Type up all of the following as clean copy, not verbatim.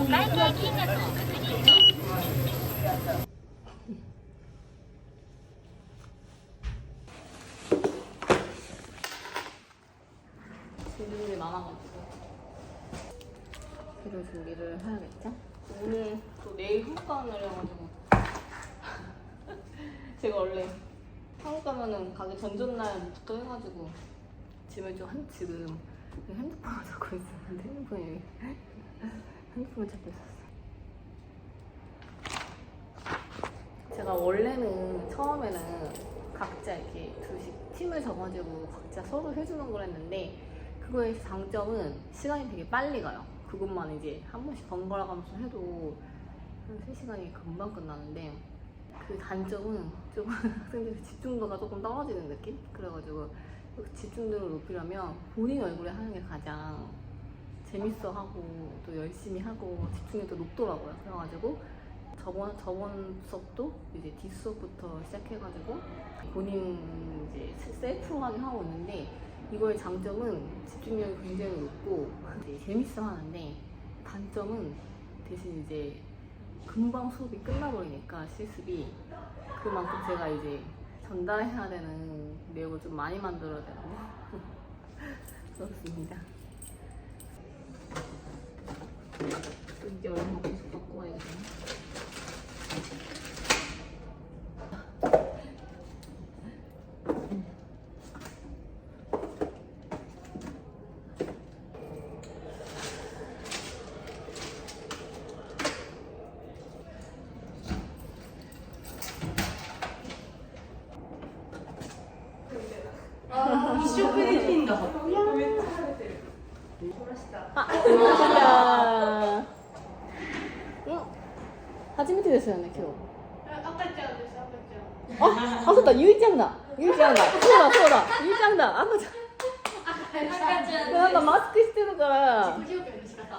会計金額を確認します。 준비물이 많아가지고 재료 준비를 해야겠죠? 오늘 또 내일 한국 가는 날이어가지고 제가 원래 한국 가면은 가기 전전날부터 해가지고 짐을 지금 핸드폰을 잡고 있었는데 핸드폰을 잡고 있었어요. 제가 원래는 처음에는 각자 이렇게 두씩 팀을 져가지고 각자 서로 해주는 걸 했는데 그거의 장점은 시간이 되게 빨리 가요. 그것만 이제 한 번씩 번갈아 가면서 해도 한 3시간이 금방 끝나는데 그 단점은 조금 학생들의 집중도가 조금 떨어지는 느낌? 그래가지고 집중도를 높이려면 본인 얼굴에 하는 게 가장 재밌어하고 또 열심히 하고 집중력도 높더라고요. 그래가지고 저번 수업도 이제 뒷수업부터 시작해가지고 본인 이제 셀프로 하고 있는데 이거의 장점은 집중력이 굉장히 높고 이제 재밌어 하는데 단점은 대신 이제 금방 수업이 끝나버리니까 실습이 그만큼 제가 이제 전달해야 되는 내용을 좀 많이 만들어야 되고 그렇습니다. 또 이제 얼마 계속 갖고 와야겠네. 안녕하세요.初めてですよね、今日。赤ちゃんです、赤ちゃん。あ、そうだ、ゆいちゃんだ。ゆいちゃんだ。そうだ、ゆいちゃんだ。赤ちゃん。なんかマスクしてるから。自己紹介の仕方。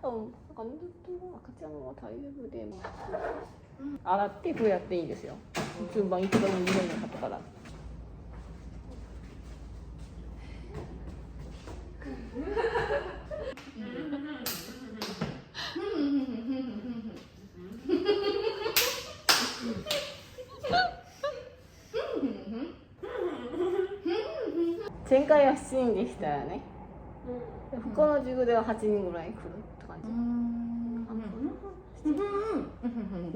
多分、赤ちゃんは大丈夫で。洗ってこうやっていいですよ。順番いつでも2本の方から。前回は7人でしたよね。他の授業では8人ぐらい来るって感じ。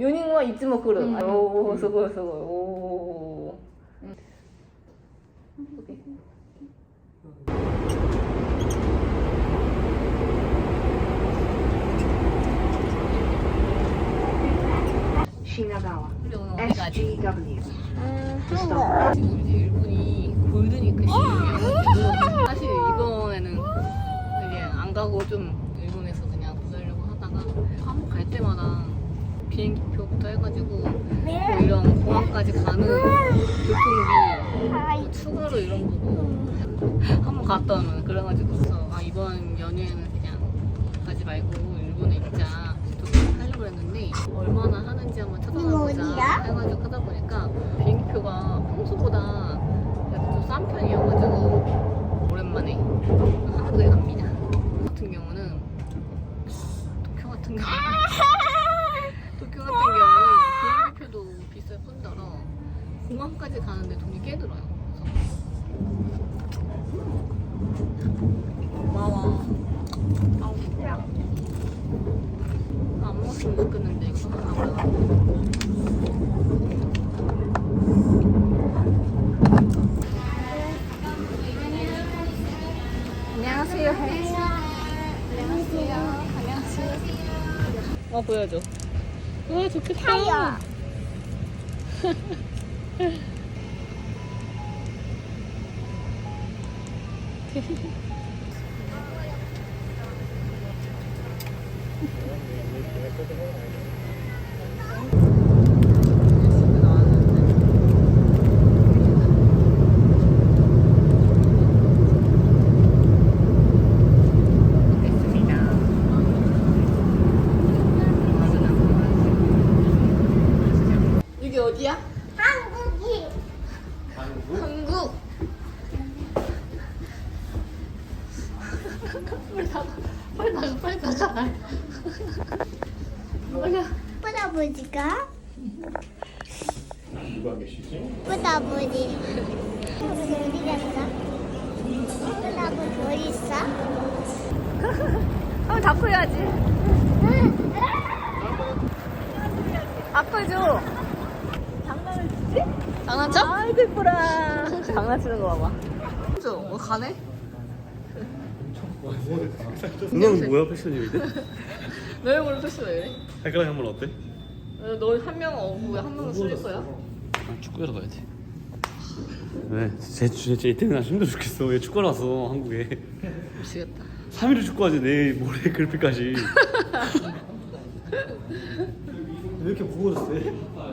4人はいつも来る。おお、すごいすごい。おお。시나가와 SGW. 지금 이제 일본이 골든위크 시즌이어가지고 사실 이번에는 이제 안 가고 좀 일본에서 그냥 보내려고 하다가 한국 갈 때마다 비행기표부터 해가지고 뭐 이런 공항까지 가는 교통비 추가로 이런 거도 한번 갔다 오면 그래가지고 이번 연휴에는 그냥 가지 말고 일본에 있자 하려고 했는데 얼마나 하는지 한번 찾아보자 해가지고 하다 보니까 비행기표가 평소보다 좀 싼 편이어가지고 오랜만에 한국에 갑니다. 같은 경우는 도쿄 같은 경우는 비행기표도 비쌀 뿐더러 공항까지 가는데 돈이 꽤 들어요. 고마워. 안 먹었으면 좋겠는데 이거 하나 올라가고. 안녕하세요. 안녕하세요. 보여줘. 와, 좋겠다. 여기 어디야? 한국이. 한국. 빨리 나가. 뿌다보지가? 누가 계시지? 뿌다보지. 어디 갔어? 뿌다보지 어디 있어? 한번 잡고 해야지. 앞을 줘. 장난을 치지? 장난쳐? 아이고 이쁘라. 장난치는 거 봐봐. 뭐 가네? 너는 뭐야 패션이 이래? 너의 머리 패션 왜 이래? 발가락 한번 어때? 너한 명은 어부 한 명은 슬리퍼야? 아, 축구하러 가야 돼. 왜? 진짜 이 때문에 나 힘들어 죽겠어. 왜 축구하러 왔어 한국에? 미치겠다. 3일을 축구하지 내일 모레 그래픽까지. 왜 이렇게 무거웠어?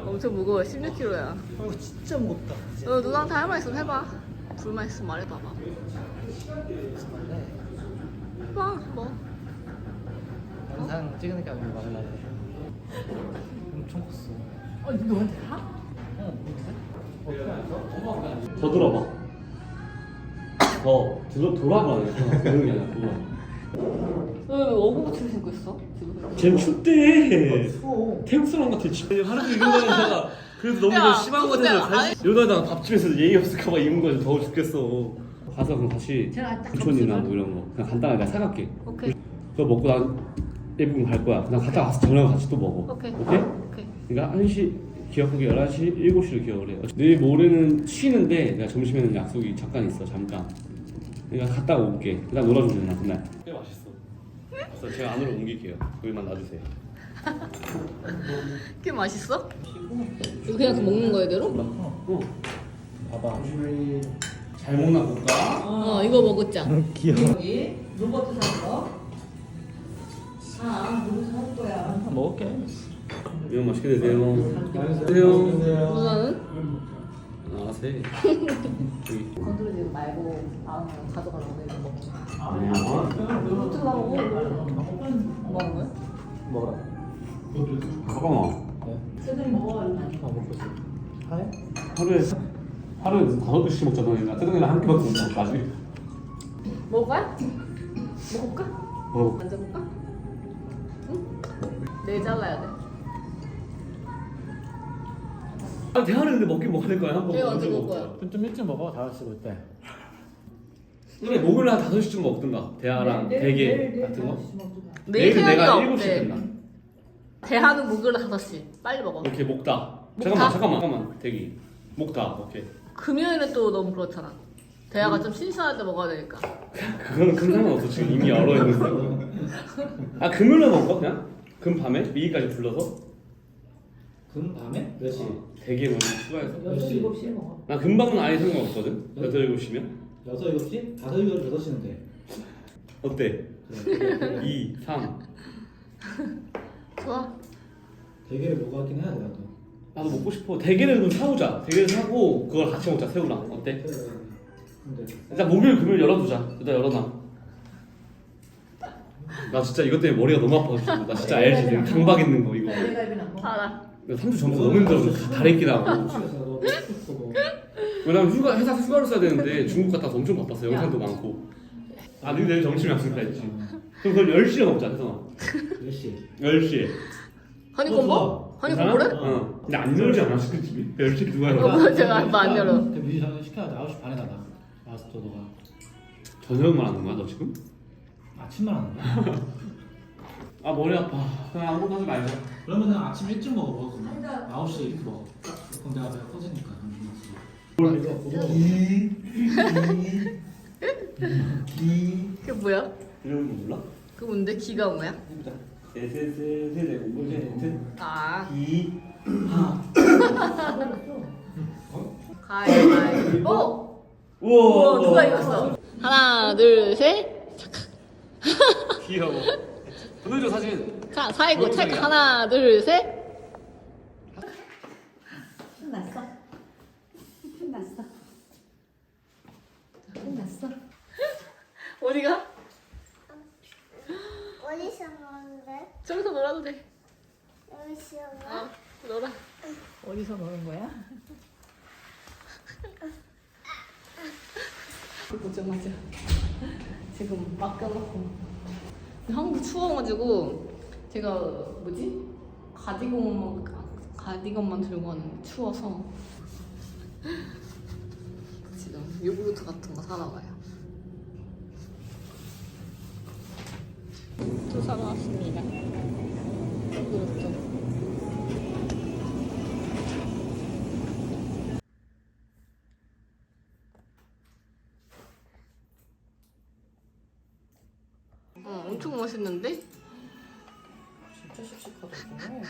엄청 무거워. 16kg야. 이거 진짜 무겁다. 너 누나한테 할 말 있으면 해봐. 불만 있으면 말해봐봐. 해봐 뭐. 영상 찍으니까 여기 말하려고. 엄청 컸어. 너한테 하? 더 들어봐. 돌아봐. 그런 게 아니라 돌아. 왜 어부부츠를 신고 있어? 지금? 쟤 춥대. 추워. 태국 사람 같아. 지금 하루 종일 이런 거 하다가 그래도 너무 야, 심한 거 근데 같아서 이러다가 밥집에서 예의 없을까봐 입은 거지. 더워 죽겠어. 가서 그럼 다시 부촌이나 뭐 이런 거 그냥 간단하게 내가 사갈게. 오케이. 그거 먹고 난 일본 갈 거야. 그냥 갔다 와서 저녁 같이 또 먹어. 오케이. 오케이? 오케이. 그러니까 1시 기억하기 11시, 7시로 기억을 해요. 내일 모레는 쉬는데 내가 점심에는 약속이 잠깐 있어. 잠깐. 그러니까 갔다 올게. 그다음 놀아주면 되나 그날. 꽤 맛있어. 그래서 제가 안으로 옮길게요. 여기만 놔주세요. 꽤 맛있어? 이거 그냥 먹는 거야 이대로? 어. 봐봐. 잘 먹나 볼까? 이거 먹었자. 귀여워. 로봇 산 거? 로봇 살 거야. 먹을게. 이거 맛있게 드세요. 드세요. 누나는? 아세. 건드리지 말고 다음에 가져가라고 내가 먹어. 어떻게 다 먹어? 뭐 하는 거야? 먹어라. 잠깐만. 새들이 먹어. 먹고 있어. 하해? 하루에 무슨 5개씩 먹잖아. 나 뜨거이랑 한 끼밖에 못 먹어. 아직. 먹을 거야? 먹을까? 어. 만져볼까? 응? 내일 잘라야 돼. 아 대하는 근데 먹긴 먹어야 될 거야. 한 번. 내일 언제 먹을 거야? 좀 일찍 먹어. 5시 올 때. 그래 목요일 한 5시쯤 먹든가. 대하랑 대게 같은 거. 내일 내일은 내가 생각이 7시 없대. 된다. 대하는 목요일 5시. 빨리 먹어. 오케이 먹다. 먹다? 잠깐만 대기. 먹다. 오케이. 금요일은 또 너무 그렇잖아. 대하가 좀 신선할 때 먹어야 되니까. 그거는 큰 상관없어. 지금 이미 얼어 있는 거. 아 금요일에 먹어 그냥? 금 밤에 미기까지 불러서 금 밤에? 몇 시? 대게 먼저 추가해서. 6시, 7시에 먹어. 나 금방은 아예 상관없거든. 8, 7시면 6, 7시? 5, 6시는 돼. 어때? 그래. 2, 3. 좋아. 대게를 먹어하긴 해야 돼, 나도. 나도 먹고 싶어. 대게를 좀 사오자. 대게를 사고 그걸 같이 먹자. 새우랑 어때? 그래. 근데 일단 목요일 금요일 열어두자. 일단 열어놔. 나 진짜 이것 때문에 머리가 너무 아파가지고 나 진짜 알지 지금 강박 있는 거 이거. 갈비는 안 먹어. 알아. 3주 전부터 너무 힘들어서 다리 끼다고. 집에서 너 먹고 왜냐면 회사 휴가를 써야 되는데 중국 갔다 와서 엄청 바빴어. 영상도 많고. 아 근데 내일 점심 약속다 했지. 그럼 그걸 10시에 먹자. 해서 몇 시? 10시에. 허니콤보? 괜찮아? 허니콤보래? 응. 근데 안 열지 않아 치킨집이? 10시 누가 열어? 뭐 제가 안 열어. 그 미리 전에 시켜야 돼. 9시 반에 나가. 알았어, 너가. 저녁만 하는 거야 너 지금? 아침만 하는 거야. 아 머리 아파. 그냥 아무것도 하지 말자. 그러면은 아침 일찍 먹어. 그러면 9시에 이렇게 먹어. 그럼 내가 배가 터지니까. 그게 뭐야? 이런 거 몰라? 그 뭔데? 기가 뭐야? 해보자. 세세세세 오세세 아. 이 하. 가위바위보. 우와. 누가 이겼어? 하나, 둘, 셋. 귀여워. 보여줘 사진. 사이고 책 하나, 둘, 셋. 끝났어. 끝났어. 끝났어. 어디가? 어디서 먹는데? 저기서 놀아도 돼. 여기서 아, 놀아. 어디서 노는 거야? 보자마자 지금 맡겨놓고. 한국 추워가지고 제가 뭐지? 가디건만 들고 왔는데 추워서 지금 요구르트 같은 거 사러 가요. 또 사러 왔습니다. 요구르트. 엄청 멋있는데? 진짜 씩씩하더군요.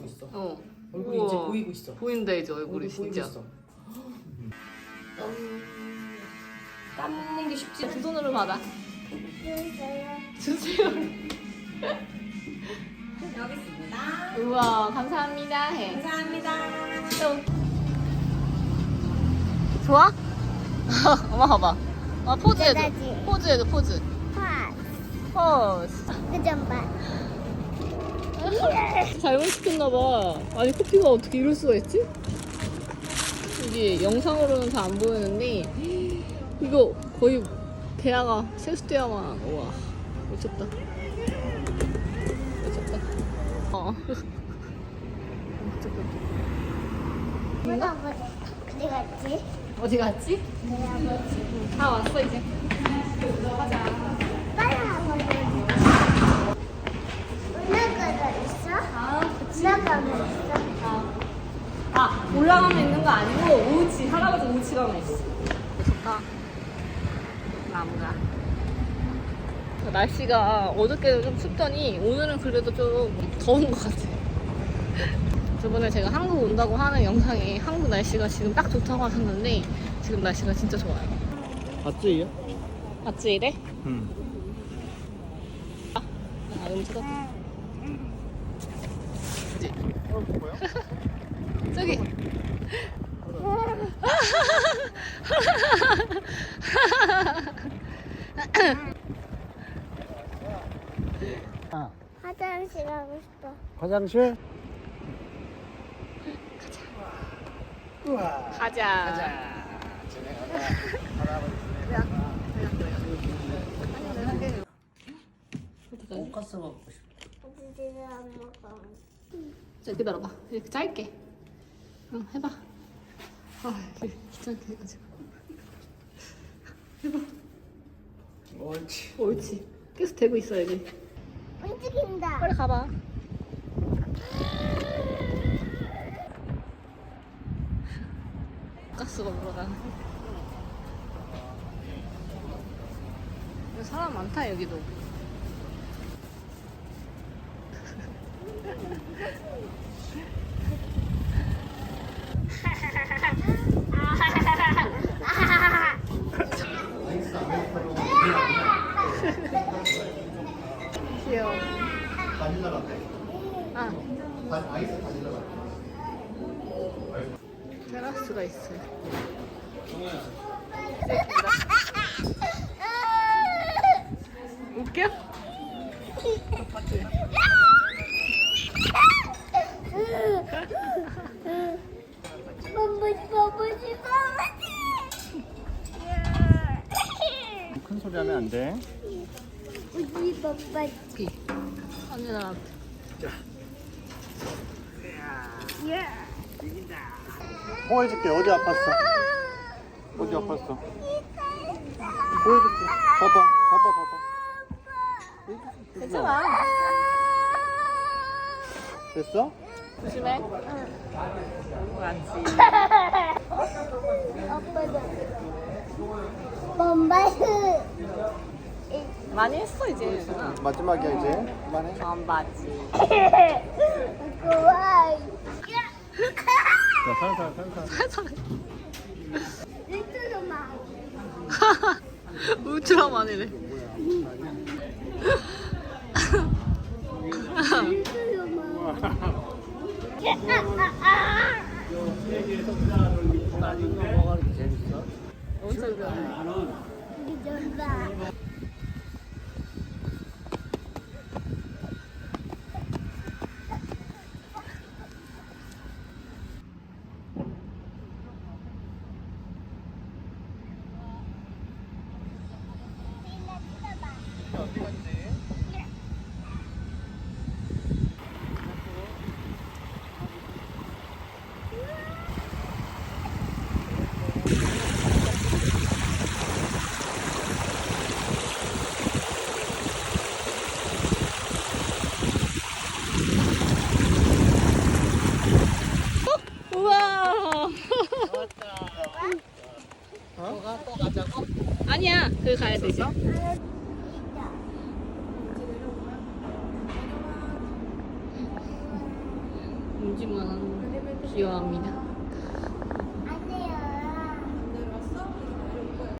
있어. 얼굴이 우와. 이제 보이고 있어. 보인다 이제 얼굴이 얼굴 보이고 진짜. 있어. 땀는 게 쉽지 않아. 두 손으로 받아. 주세요. 주세요. 여기 있습니다. 우와 감사합니다 해. 감사합니다. 좋아? 엄마 봐봐. 포즈 해줘. 대단하지. 포즈 해줘 포즈. 파. 포즈. 그좀 봐. 잘못 시켰나봐. 아니 커피가 어떻게 이럴 수가 있지? 이게 영상으로는 잘 안 보이는데 이거 거의 대야가 세수대야만. 우와 미쳤다. 미쳤다. 우리 아버지 어디 갔지? 어디 갔지? 우리 아버지. 다 왔어 이제. 빨리 아버지. 올라가고 있어? 올라가고 있어? 올라가면 있는 거 아니고 우치 할아버지 우치가만 있어. 좋다. 나무가. 날씨가 어저께는 좀 춥더니 오늘은 그래도 좀 더운 것 같아. 저번에 제가 한국 온다고 하는 영상에 한국 날씨가 지금 딱 좋다고 하셨는데 지금 날씨가 진짜 좋아요. 맞지? 맞지 이래? 응. 너무 차갑다. 그치? 저기. 화장실 가고 싶어. 화장실? 가자. 돈가스 먹고 싶어. 아버지는 안 먹어. 자, 기다려봐. 이렇게 짧게. 응, 해봐. 이렇게 귀찮게 해가지고. 해봐. 옳지. 옳지. 계속 대고 있어야지. 움직인다. 빨리 가봐. 가스가 물어가네. 사람 많다 여기도. 귀여워. 바닐라 라떼. 아, 아이스 바닐라 라떼. 테라스가 있어요. 웃겨? 큰 소리 하면 안 돼. 우리 빠빠. 비. 언니랑 보여줄게. 어디 아팠어? 어디 아팠어? 보여줄게. 봐봐. 괜찮아. 됐어? 조심해. 아빠도. bomba스. 많이 했어 이제. 마지막이야 이제. 그만해. 전바지. 좋아. 자, 살살. 일주일만. 울트라만이래. 엄청 좋아. 미쳤다. 아니야, 거기 가야 되지. 울지만 귀여워합니다.